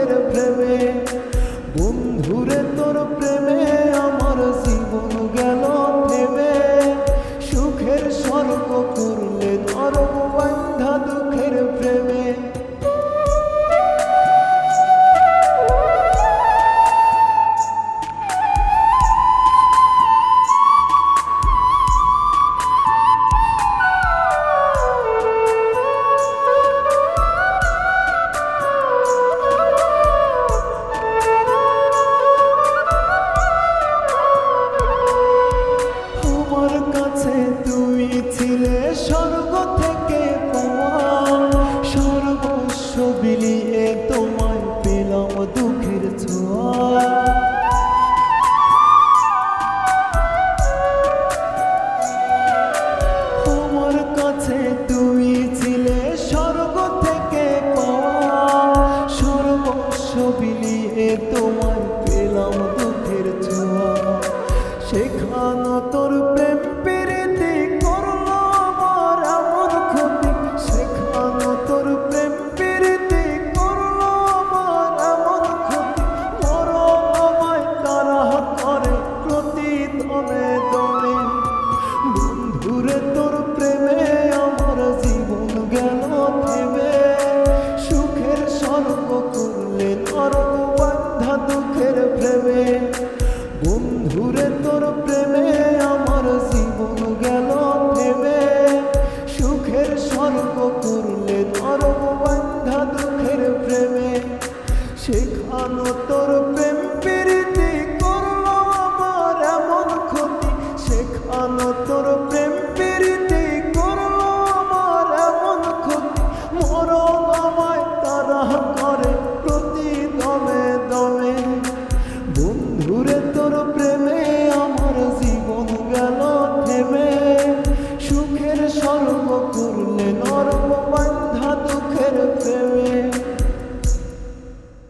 দুঃখের প্রেমে। বন্ধুরে তোর প্রেমে আমার জীবন গেল থেমে, সুখের স্বর্গ করলে নরক বান্ধা দুঃখের প্রেমে। তুই ছিলে স্বর্গ থেকে পাওয়া, সর্বস্ব বিলিয়ে তোমায় পেলাম দুঃখের ছোঁয়া। আমার কাছে তুই ছিলে স্বর্গ থেকে পাওয়া, সর্বস্ব বিলিয়ে তোমায় পেলাম দুঃখের ছোঁয়া। সেখানে তোর প্রেম প্রীতি করলো আমার এমন ক্ষতি, সেখানে তোর প্রেম প্রীতি করলো আমার এমন ক্ষতি। মরণ আমায় তারা করে প্রতিদিনে দমে, বন্ধুরে তোর প্রেমে আমার জীবন গেল থেমে, সুখের স্বর্গ করলে নরক বান্ধা দুঃখের প্রেমে। বন্ধুরে তোর প্রেমে আমার জীবন গেল থেমে, সুখের স্বর্গ করলে নরক বান্ধা দুঃখের প্রেমে। সেখানে তোর প্রেম